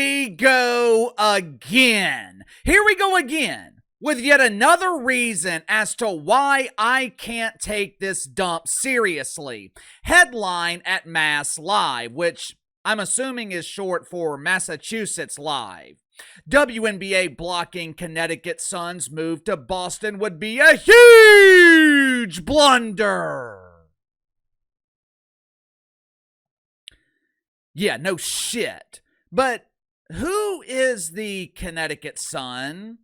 we go again. Here we go again with yet another reason as to why I can't take this dump seriously. Headline at Mass Live, which I'm assuming is short for Massachusetts Live. WNBA blocking Connecticut Sun's move to Boston would be a huge blunder. Yeah, no shit. But who is the Connecticut Sun?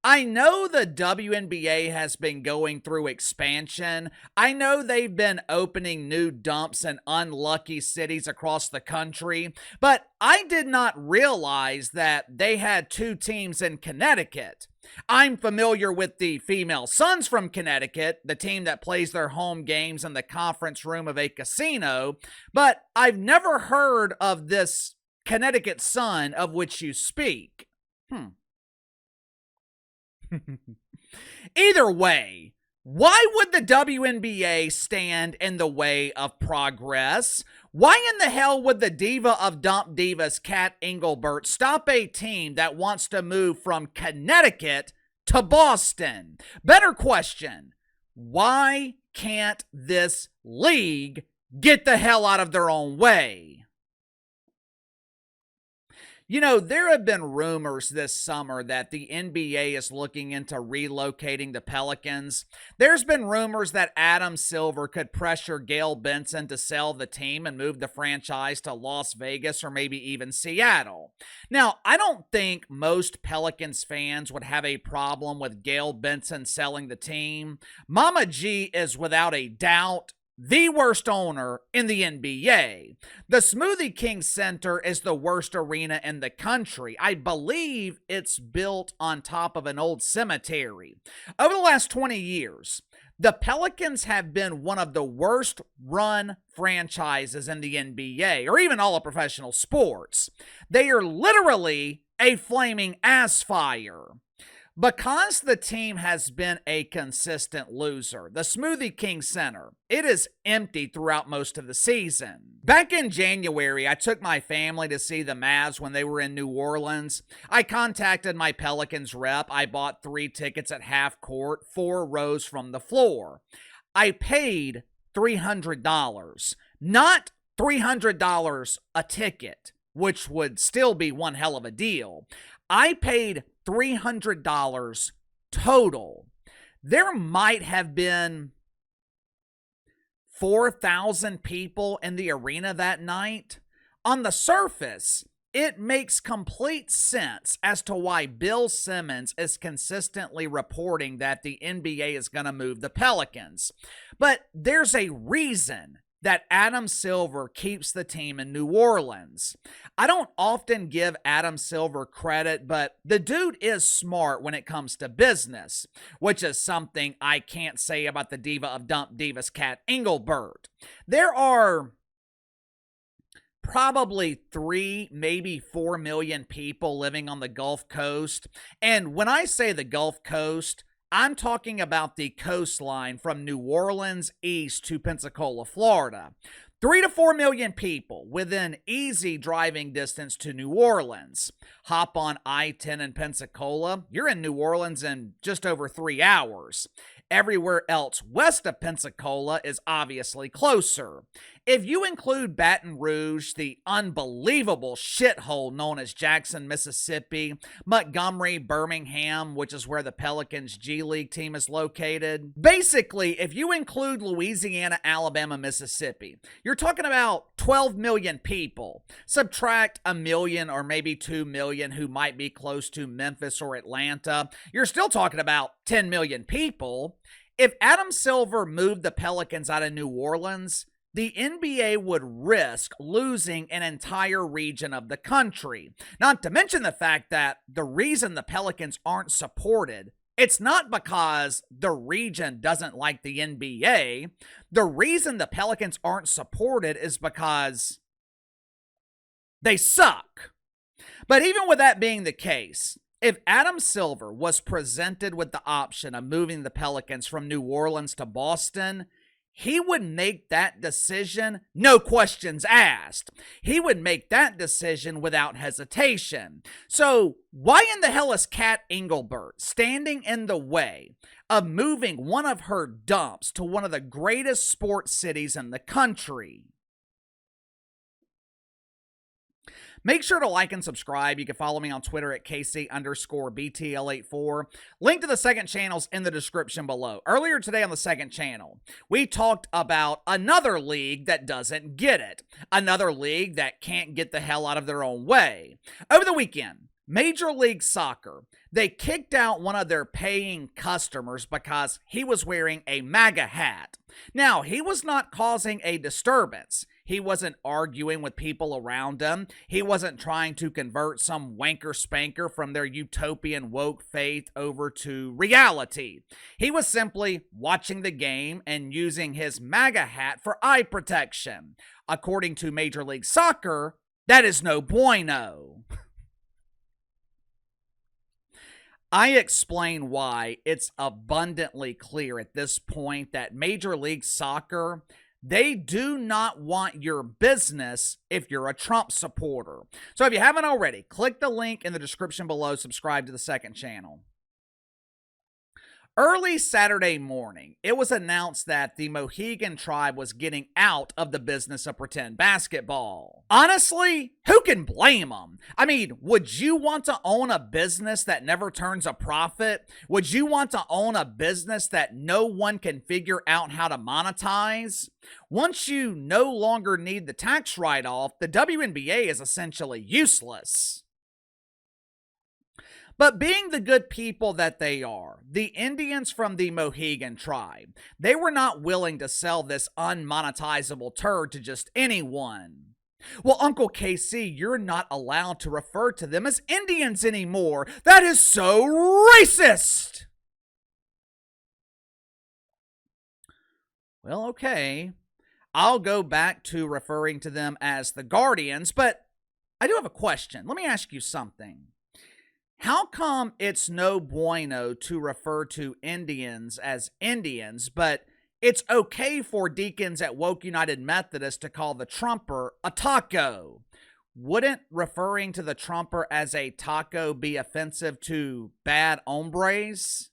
I know the WNBA has been going through expansion. I know they've been opening new dumps in unlucky cities across the country, but I did not realize that they had two teams in Connecticut. I'm familiar with the female Suns from Connecticut, the team that plays their home games in the conference room of a casino, but I've never heard of this Connecticut Sun of which you speak. Either way, why would the WNBA stand in the way of progress? Why in the hell would the diva of dump divas, Cathy Engelbert, stop a team that wants to move from Connecticut to Boston? Better question, why can't this league get the hell out of their own way? You know, there have been rumors this summer that the NBA is looking into relocating the Pelicans. There's been rumors that Adam Silver could pressure Gail Benson to sell the team and move the franchise to Las Vegas or maybe even Seattle. Now, I don't think most Pelicans fans would have a problem with Gail Benson selling the team. Mama G is without a doubt the worst owner in the NBA. The Smoothie King Center is the worst arena in the country. I believe it's built on top of an old cemetery. Over the last 20 years, the Pelicans have been one of the worst run franchises in the NBA, or even all of professional sports. They are literally a flaming ass fire. Because the team has been a consistent loser, the Smoothie King Center, it is empty throughout most of the season. Back in January, I took my family to see the Mavs when they were in New Orleans. I contacted my Pelicans rep. I bought 3 tickets at half court, 4 rows from the floor. I paid $300, not $300 a ticket, which would still be one hell of a deal. I paid $300 total. There might have been 4,000 people in the arena that night. On the surface, it makes complete sense as to why Bill Simmons is consistently reporting that the NBA is going to move the Pelicans. But there's a reason that Adam Silver keeps the team in New Orleans. I don't often give Adam Silver credit, but the dude is smart when it comes to business, which is something I can't say about the diva of dump divas, Cathy Engelbert. There are probably 3, maybe 4 million people living on the Gulf Coast. And when I say the Gulf Coast, I'm talking about the coastline from New Orleans east to Pensacola, Florida. 3 to 4 million people within easy driving distance to New Orleans. Hop on I-10 in Pensacola, you're in New Orleans in just over 3 hours. Everywhere else west of Pensacola is obviously closer. If you include Baton Rouge, the unbelievable shithole known as Jackson, Mississippi, Montgomery, Birmingham, which is where the Pelicans G League team is located. Basically, if you include Louisiana, Alabama, Mississippi, you're talking about 12 million people. Subtract 1 million or maybe 2 million who might be close to Memphis or Atlanta. You're still talking about 10 million people. If Adam Silver moved the Pelicans out of New Orleans, the NBA would risk losing an entire region of the country. Not to mention the fact that the reason the Pelicans aren't supported, it's not because the region doesn't like the NBA. The reason the Pelicans aren't supported is because they suck. But even with that being the case, if Adam Silver was presented with the option of moving the Pelicans from New Orleans to Boston, he would make that decision, no questions asked. He would make that decision without hesitation. So why in the hell is Cathy Engelbert standing in the way of moving one of her dumps to one of the greatest sports cities in the country? Make sure to like and subscribe. You can follow me on Twitter at KC_BTL84. Link to the second channel's in the description below. Earlier today on the second channel, we talked about another league that doesn't get it. Another league that can't get the hell out of their own way. Over the weekend, Major League Soccer, they kicked out one of their paying customers because he was wearing a MAGA hat. Now, he was not causing a disturbance. He wasn't arguing with people around him. He wasn't trying to convert some wanker spanker from their utopian woke faith over to reality. He was simply watching the game and using his MAGA hat for eye protection. According to Major League Soccer, that is no bueno. I explain why it's abundantly clear at this point that Major League Soccer, they do not want your business if you're a Trump supporter. So if you haven't already, click the link in the description below, subscribe to the second channel. Early Saturday morning, it was announced that the Mohegan Tribe was getting out of the business of pretend basketball. Honestly, who can blame them? I mean, would you want to own a business that never turns a profit? Would you want to own a business that no one can figure out how to monetize? Once you no longer need the tax write-off, the WNBA is essentially useless. But being the good people that they are, the Indians from the Mohegan Tribe, they were not willing to sell this unmonetizable turd to just anyone. Well, Uncle KC, you're not allowed to refer to them as Indians anymore. That is so racist. Well, okay. I'll go back to referring to them as the Guardians, but I do have a question. Let me ask you something. How come it's no bueno to refer to Indians as Indians, but it's okay for deacons at Woke United Methodist to call the Trumper a taco? Wouldn't referring to the Trumper as a taco be offensive to bad hombres?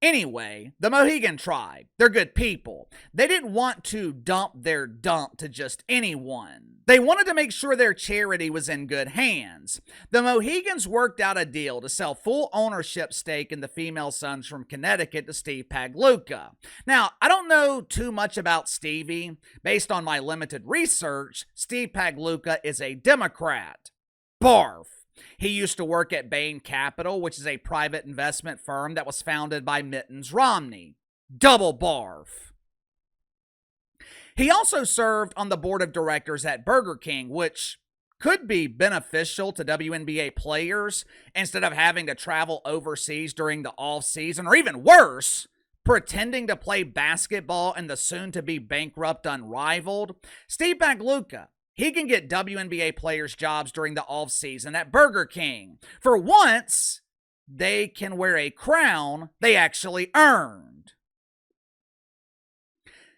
Anyway, the Mohegan Tribe, they're good people. They didn't want to dump their dump to just anyone. They wanted to make sure their charity was in good hands. The Mohegans worked out a deal to sell full ownership stake in the Female Suns from Connecticut to Steve Pagliuca. Now, I don't know too much about Stevie. Based on my limited research, Steve Pagliuca is a Democrat. Barf. He used to work at Bain Capital, which is a private investment firm that was founded by Mittens Romney. Double barf. He also served on the board of directors at Burger King, which could be beneficial to WNBA players instead of having to travel overseas during the off-season, or even worse, pretending to play basketball in the soon-to-be bankrupt Unrivaled. Steve Pagliuca, he can get WNBA players jobs during the off-season at Burger King. For once, they can wear a crown they actually earned.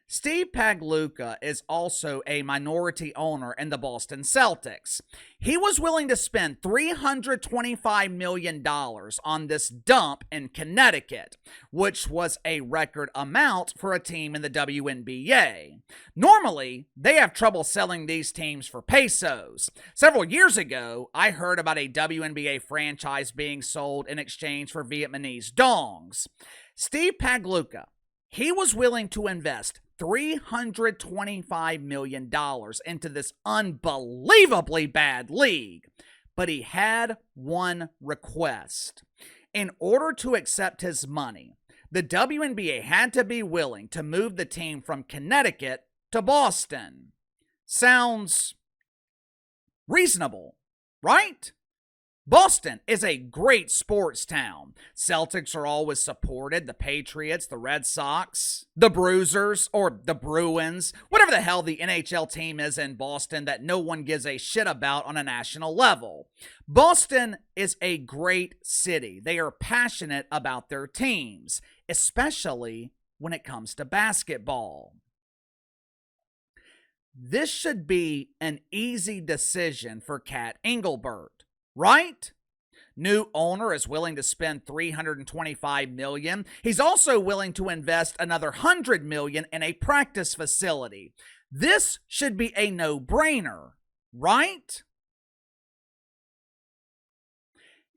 Steve Pagliuca is also a minority owner in the Boston Celtics. He was willing to spend $325 million on this dump in Connecticut, which was a record amount for a team in the WNBA. Normally, they have trouble selling these teams for pesos. Several years ago, I heard about a WNBA franchise being sold in exchange for Vietnamese dongs. Steve Pagliuca, he was willing to invest $325 million into this unbelievably bad league. But he had one request. In order to accept his money, the WNBA had to be willing to move the team from Connecticut to Boston. Sounds reasonable, right? Boston is a great sports town. Celtics are always supported, the Patriots, the Red Sox, the Bruisers, or the Bruins, whatever the hell the NHL team is in Boston that no one gives a shit about on a national level. Boston is a great city. They are passionate about their teams, especially when it comes to basketball. This should be an easy decision for Cathy Engelbert, right? New owner is willing to spend $325 million. He's also willing to invest another $100 million in a practice facility. This should be a no-brainer, right?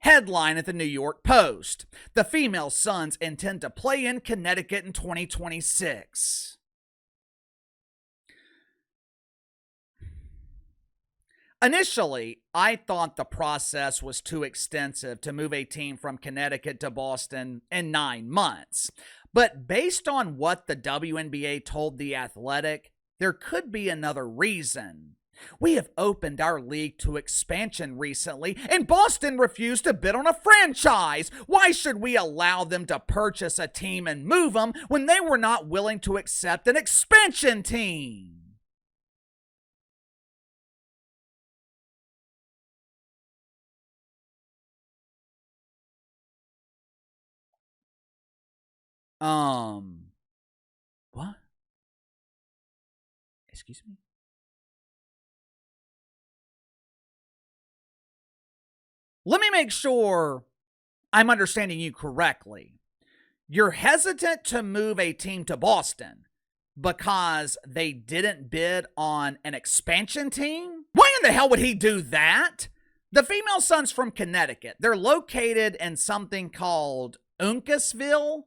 Headline at the New York Post: the female Suns intend to play in Connecticut in 2026. Initially, I thought the process was too extensive to move a team from Connecticut to Boston in 9 months. But based on what the WNBA told The Athletic, there could be another reason. We have opened our league to expansion recently, and Boston refused to bid on a franchise. Why should we allow them to purchase a team and move them when they were not willing to accept an expansion team? Um, what? Excuse me? Let me make sure I'm understanding you correctly. You're hesitant to move a team to Boston because they didn't bid on an expansion team? Why in the hell would he do that? The female Suns from Connecticut. They're located in something called Uncasville.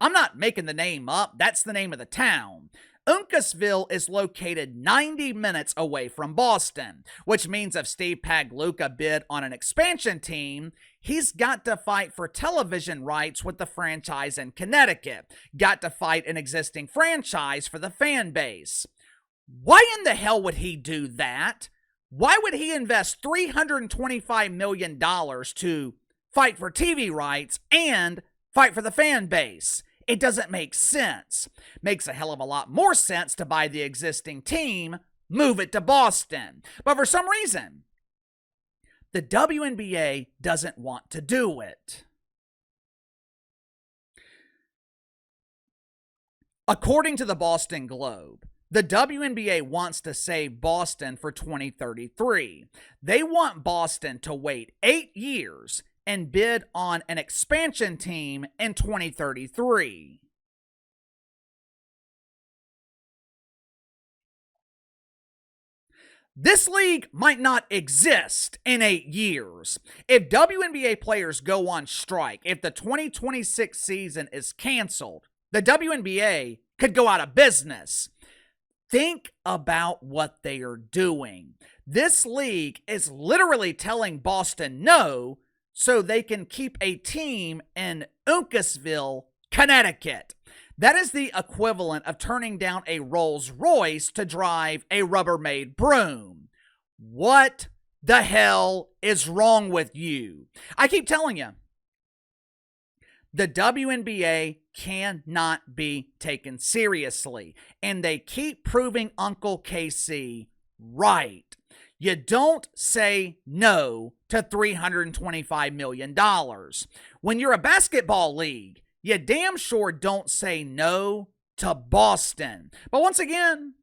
I'm not making the name up. That's the name of the town. Uncasville is located 90 minutes away from Boston, which means if Steve Pagliuca bid on an expansion team, he's got to fight for television rights with the franchise in Connecticut, got to fight an existing franchise for the fan base. Why in the hell would he do that? Why would he invest $325 million to fight for TV rights and fight for the fan base? It doesn't make sense. Makes a hell of a lot more sense to buy the existing team, move it to Boston. But for some reason, the WNBA doesn't want to do it. According to the Boston Globe, the WNBA wants to save Boston for 2033. They want Boston to wait 8 years and bid on an expansion team in 2033. This league might not exist in 8 years. If WNBA players go on strike, if the 2026 season is canceled, the WNBA could go out of business. Think about what they are doing. This league is literally telling Boston no so they can keep a team in Uncasville, Connecticut. That is the equivalent of turning down a Rolls Royce to drive a Rubbermaid broom. What the hell is wrong with you? I keep telling you, the WNBA cannot be taken seriously, and they keep proving Uncle KC right. You don't say no to $325 million. When you're a basketball league, you damn sure don't say no to Boston. But once again,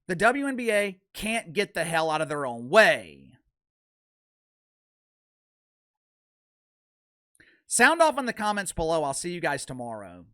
the WNBA can't get the hell out of their own way. Sound off in the comments below. I'll see you guys tomorrow.